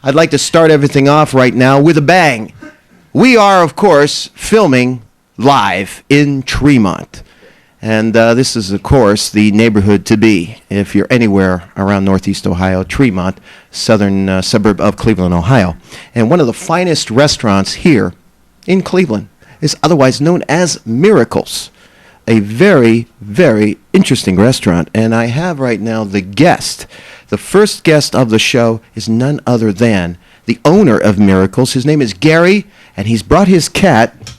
I'd like to start everything off right now with a bang. We are, of course, filming live in Tremont. And this is, of course, the neighborhood to be if you're anywhere around Northeast Ohio, Tremont, southern suburb of Cleveland, Ohio. And one of the finest restaurants here in Cleveland is otherwise known as Miracles. A very, very interesting restaurant. And I have right now the guest. The first guest of the show is none other than the owner of Miracles. His name is Gary, and he's brought his cat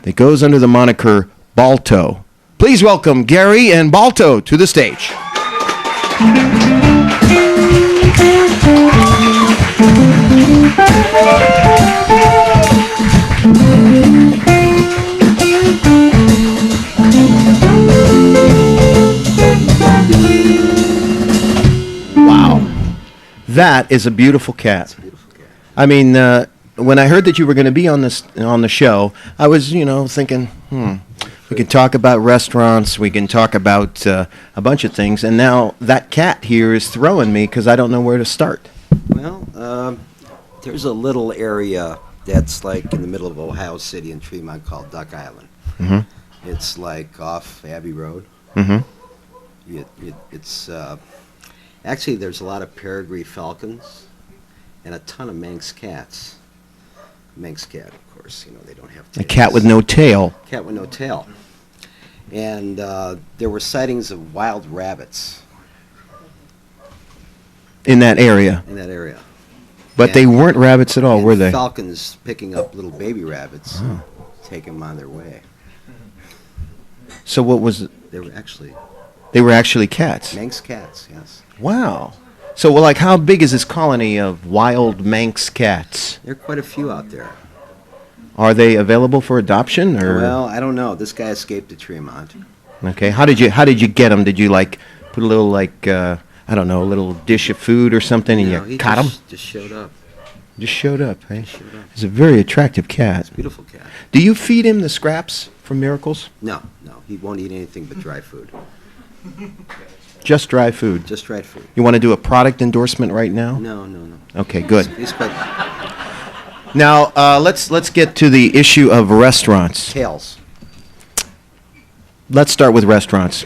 that goes under the moniker Balto. Please welcome Gary and Balto to the stage. Wow. That is a beautiful cat. I mean, when I heard that you were going to be on the show, I was, thinking, we can talk about restaurants, we can talk about a bunch of things, and now that cat here is throwing me because I don't know where to start. Well, there's a little area that's like in the middle of Ohio City in Tremont called Duck Island. Mm-hmm. It's like off Abbey Road. Mm-hmm. It's actually there's a lot of peregrine falcons and a ton of Manx cats. Manx cat, of course, they don't have tails. A cat with no tail. Cat with no tail. And there were sightings of wild rabbits. In that area? In that area. But they weren't rabbits at all, were they? Falcons picking up little baby rabbits, taking them on their way. So what was it? They were actually... They were actually cats? Manx cats, yes. Wow. So, how big is this colony of wild Manx cats? There are quite a few out there. Are they available for adoption, or? Well, I don't know. This guy escaped to Tremont. Okay. How did you get him? Did you put a little a little dish of food or something, and you caught him? Just showed up. Just showed up, eh? Just showed up. It's a very attractive cat. It's a beautiful cat. Do you feed him the scraps from Miracles? No. He won't eat anything but dry food. Just dry food? Just dry food. You want to do a product endorsement right now? No. Okay, good. Expect Now, let's get to the issue of restaurants. tails. Let's start with restaurants.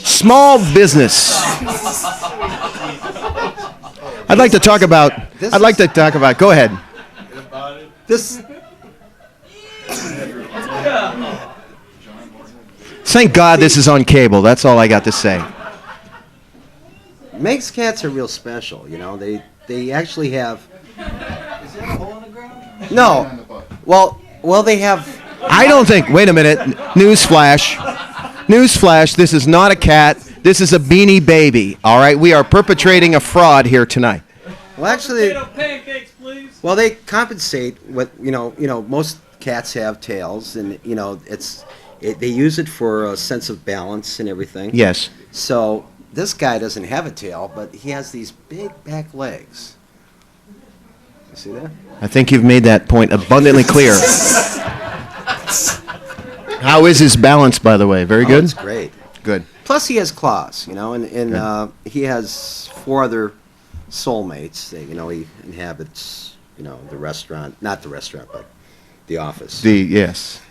Small business. I'd like to talk about. Go ahead. This. Thank God this is on cable. That's all I got to say. Manx cats are real special. They actually have. Is that a hole in the ground? No. Well, they have. I don't think. Wait a minute. Newsflash. This is not a cat. This is a Beanie Baby. All right. We are perpetrating a fraud here tonight. Well, actually. Pancakes, please. Well, they compensate. Most cats have tails, and they use it for a sense of balance and everything. Yes. So this guy doesn't have a tail, but he has these big back legs. You see that? I think you've made that point abundantly clear. How is his balance, by the way? Very good? It's great. Good. Plus, he has claws, and he has 4 other soulmates. He inhabits, the restaurant, not the restaurant, but the office. Yes.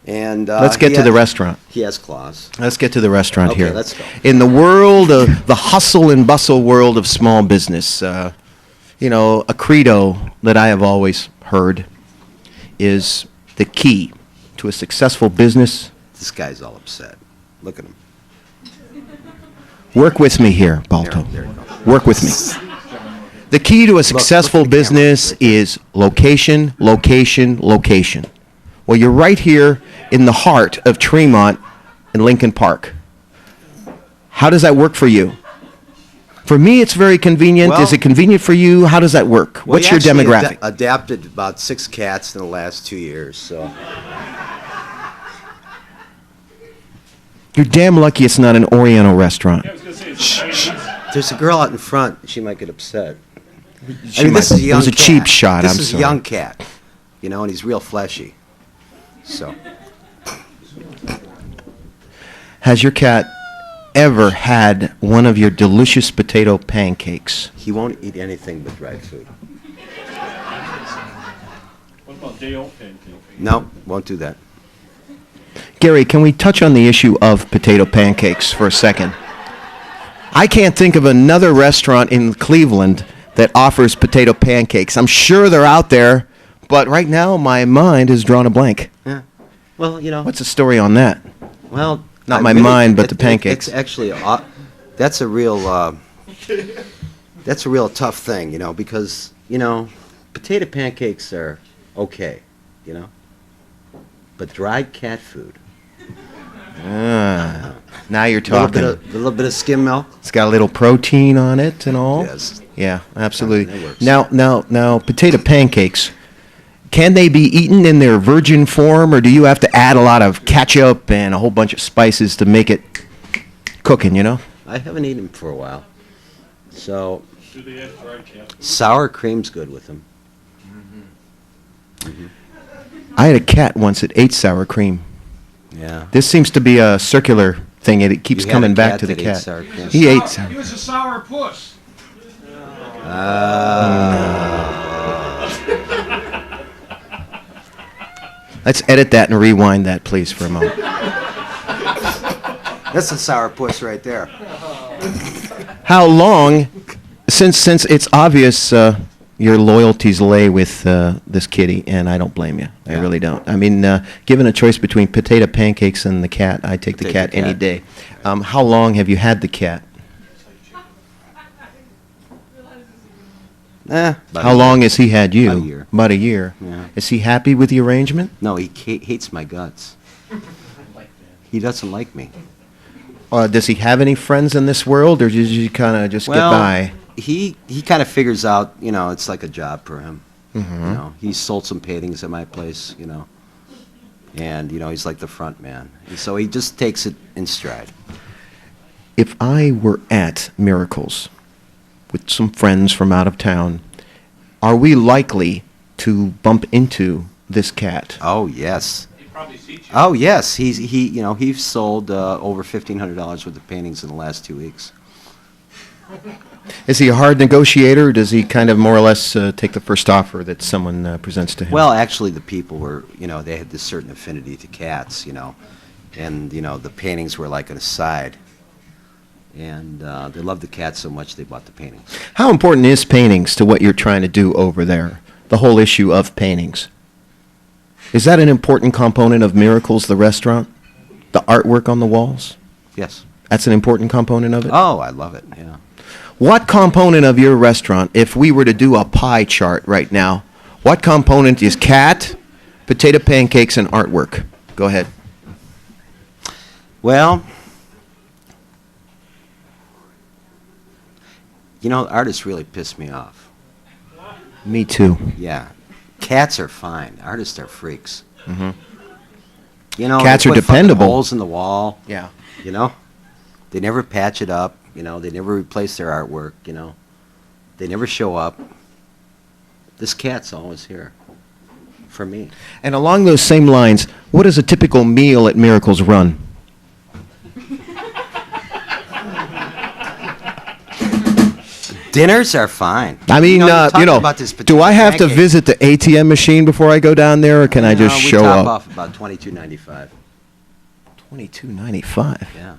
And let's get to the restaurant. He has claws. Let's get to the restaurant here. Okay, let's go. In the world of the hustle and bustle world of small business, a credo that I have always heard is the key to a successful business. This guy's all upset. Look at him. Work with me here, Balto. There you go. Work with me. The key to a successful business is location, location, location. Well, you're right here in the heart of Tremont and Lincoln Park. How does that work for you? For me, it's very convenient. Well, is it convenient for you? How does that work? Well, What's your demographic? Adapted about 6 cats in the last 2 years, so. You're damn lucky it's not an Oriental restaurant. Shh. There's a girl out in front. She might get upset. This is a young cat. It was a cheap shot. This is a young cat, and he's real fleshy. So. Has your cat ever had one of your delicious potato pancakes? He won't eat anything but dried food. What about day-old pancakes? No, won't do that. Gary, can we touch on the issue of potato pancakes for a second? I can't think of another restaurant in Cleveland that offers potato pancakes. I'm sure they're out there, but right now my mind is drawn a blank. Yeah. Well, you know. What's the story on that? Well, Not my mind, but the pancakes. It's actually that's a real tough thing, you know, because potato pancakes are okay, you know, but dried cat food. Now you're talking. A little bit of skim milk. It's got a little protein on it and all. Yes. Yeah, absolutely. That works. Now, potato pancakes. Can they be eaten in their virgin form, or do you have to add a lot of ketchup and a whole bunch of spices to make it cooking, you know? I haven't eaten them for a while. So, Do they have dried cat food? sour cream's good with them. I had a cat once that ate sour cream. Yeah. This seems to be a circular thing. It keeps You had coming a back cat to the that ate cat. sour cream. He ate sour. He was a sour puss. Let's edit that and rewind that, please, for a moment. That's a sour puss right there. How long, since it's obvious your loyalties lay with this kitty, and I don't blame you. I Yeah. really don't. I mean, given a choice between potato pancakes and the cat, I take the Take cat the any cat. day. How long have you had the cat? About How a long year. has he had you? About a year. About a year. Yeah. Is he happy with the arrangement? No, he hates my guts. He doesn't like me. Does he have any friends in this world, or does he kind of just get by? He kind of figures out, it's like a job for him. He's sold some paintings at my place, and he's like the front man. And so he just takes it in stride. If I were at Miracles with some friends from out of town, are we likely to bump into this cat? Oh yes. He probably sees you. Oh yes. He's sold over $1,500 worth of paintings in the last 2 weeks. Is he a hard negotiator, or does he kind of more or less take the first offer that someone presents to him? Well, actually, the people were, they had this certain affinity to cats, and the paintings were like an aside. And they loved the cats so much they bought the paintings. How important is paintings to what you're trying to do over there? The whole issue of paintings. Is that an important component of Miracles, the restaurant? The artwork on the walls? Yes. That's an important component of it? Oh, I love it. Yeah. What component of your restaurant, if we were to do a pie chart right now, what component is cat, potato pancakes, and artwork? Go ahead. Well, artists really piss me off. Me too. Yeah. Cats are fine. Artists are freaks. Mhm. they Cats are put fucking dependable. holes in the wall. Yeah. They never patch it up. They never replace their artwork. They never show up. This cat's always here for me. And along those same lines, what does a typical meal at Miracles run? Dinners are fine. I mean, you're talking about this do I have to pancake. visit the ATM machine before I go down there, or can I just we show top up? off about $22.95. $22.95. Yeah.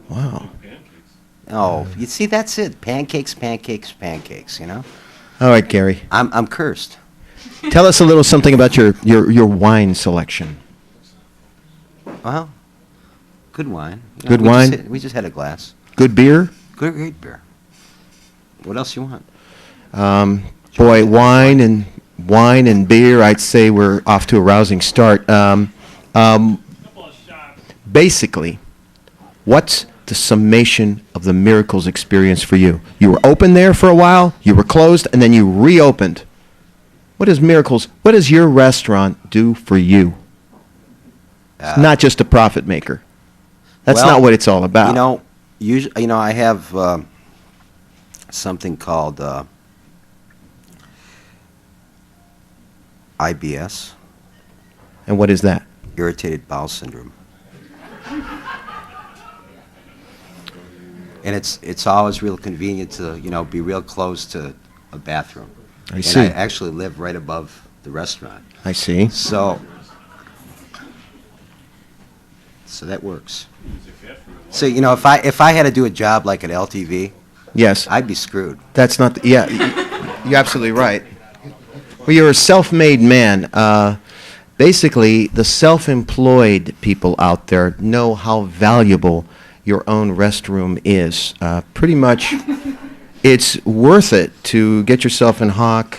Wow. Pancakes. Oh, you see, that's it. Pancakes, pancakes, pancakes. All right, Gary. I'm cursed. Tell us a little something about your wine selection. Well, good wine. Good we wine? We just had a glass. Good beer? Great beer. What else you want? Boy, wine and beer, I'd say we're off to a rousing start. Couple of shots. Basically, what's the summation of the Miracles experience for you? You were open there for a while, you were closed, and then you reopened. What does your restaurant do for you? It's not just a profit maker. That's well, not what it's all about. Usually, I have something called IBS, And what is that? irritated bowel syndrome. And it's always real convenient to, be real close to a bathroom. I see. And I actually live right above the restaurant. I see. So that works. So, if I had to do a job like at LTV, Yes. I'd be screwed. That's not, you're absolutely right. Well, you're a self-made man. Basically, the self-employed people out there know how valuable your own restroom is. Pretty much, it's worth it to get yourself in hock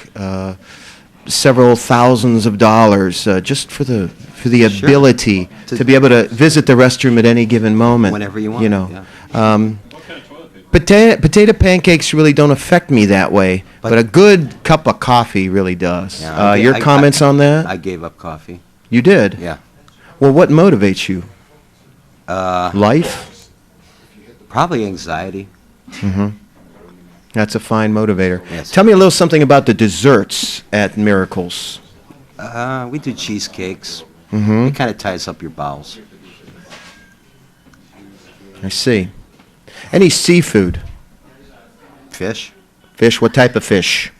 several thousands of dollars just for the Sure. ability to be able to visit the restroom at any given moment. Whenever you want, You know. yeah. What kind of toilet paper? Potato pancakes really don't affect me that way, but a good cup of coffee really does. Yeah, Your comments on that? I gave up coffee. You did? Yeah. Well, what motivates you? Uh, Life? Probably anxiety. That's a fine motivator. Yes. Tell me a little something about the desserts at Miracles. We do cheesecakes. It kind of ties up your bowels. I see. Any seafood? Fish, Fish? What type of fish?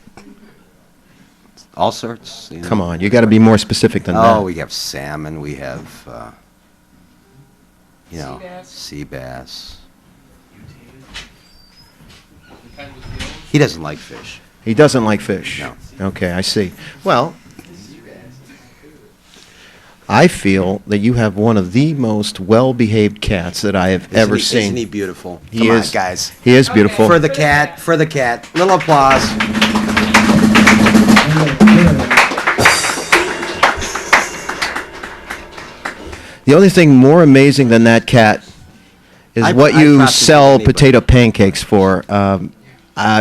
all sorts. Come on, you got to be more specific than that. Oh, we have salmon. We have, sea bass. He doesn't like fish. He doesn't like fish. No. Okay, I see. Well, I feel that you have one of the most well-behaved cats that I have ever seen. Isn't he beautiful? He Come is. on, guys. He is beautiful. For the cat. Little applause. The only thing more amazing than that cat is I what you prosecute sell anybody. potato pancakes for.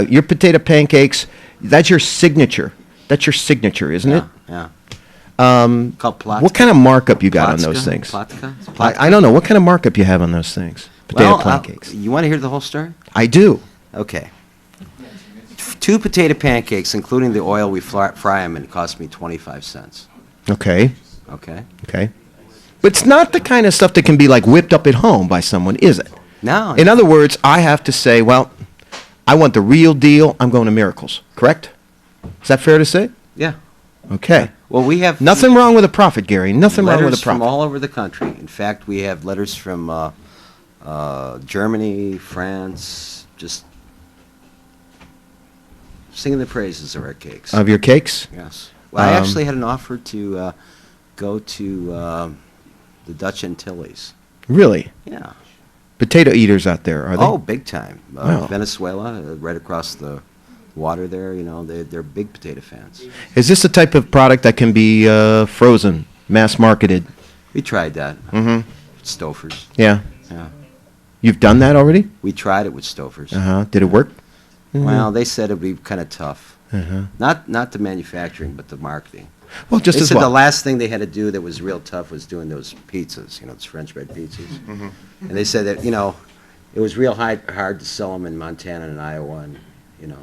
Your potato pancakes, that's your signature. That's your signature, isn't it? Yeah. Um, Called Plotzka. what kind of markup you got on those Plotzka? things? Plotzka? I don't know. What kind of markup you have on those things? Potato Well, pancakes. you want to hear the whole story? I do. Okay. 2 potato pancakes, including the oil we fry them in, cost me 25 cents. Okay. Okay? Okay. But it's not the kind of stuff that can be like whipped up at home by someone, is it? No. In other words, I have to say, well, I want the real deal. I'm going to Miracles. Correct? Is that fair to say? Yeah. Okay. Well, we have Nothing wrong with a profit, Gary. Nothing wrong with letters a from profit. all over the country. In fact, we have letters from Germany, France, just singing the praises of our cakes. Of your cakes? Yes. Well, I Um, actually had an offer to go to the Dutch Antilles. Really? Yeah. Potato eaters out there, are they? Oh, big time. Wow. Venezuela, right across the water there, they're big potato fans. Is this the type of product that can be frozen, mass marketed? We tried that. Mm-hmm. Stofers. Yeah. Yeah. You've done that already? We tried it with Stofers. Uh-huh. Did it work? Well, they said it'd be kind of tough. Uh-huh. Not the manufacturing, but the marketing. Well, just They as said the well. last thing they had to do that was real tough was doing those pizzas, those French bread pizzas. Mm-hmm. And they said that, it was real hard to sell them in Montana and Iowa and,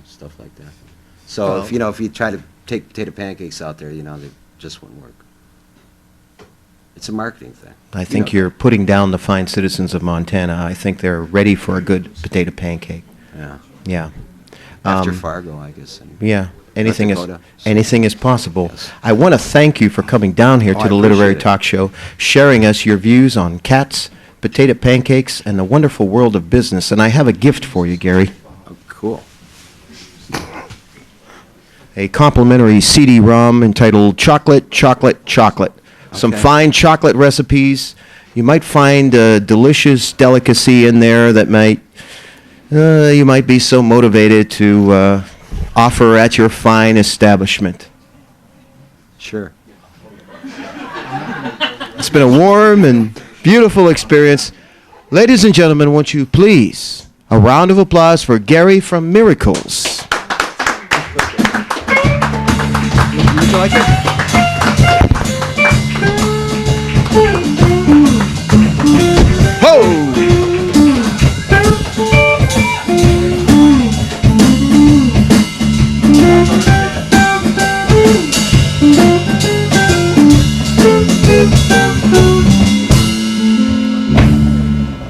stuff like that. So, Well- if you try to take potato pancakes out there, they just wouldn't work. It's a marketing thing. I think you're putting down the fine citizens of Montana. I think they're ready for a good potato pancake. Yeah. Yeah. After Um, Fargo, I guess. And Yeah. Anything is Dakota. anything is possible. Yes. I want to thank you for coming down here Oh, to I the Literary appreciate it. Talk Show, sharing us your views on cats, potato pancakes, and the wonderful world of business. And I have a gift for you, Gary. Oh, cool. A complimentary CD-ROM entitled Chocolate, Chocolate, Chocolate. Some Okay. fine chocolate recipes. You might find a delicious delicacy in there that you might be so motivated to offer at your fine establishment. Sure. It's been a warm and beautiful experience. Ladies and gentlemen, won't you please a round of applause for Gary from Miracles. Would you like it? Ho!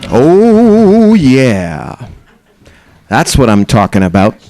Oh, yeah. That's what I'm talking about.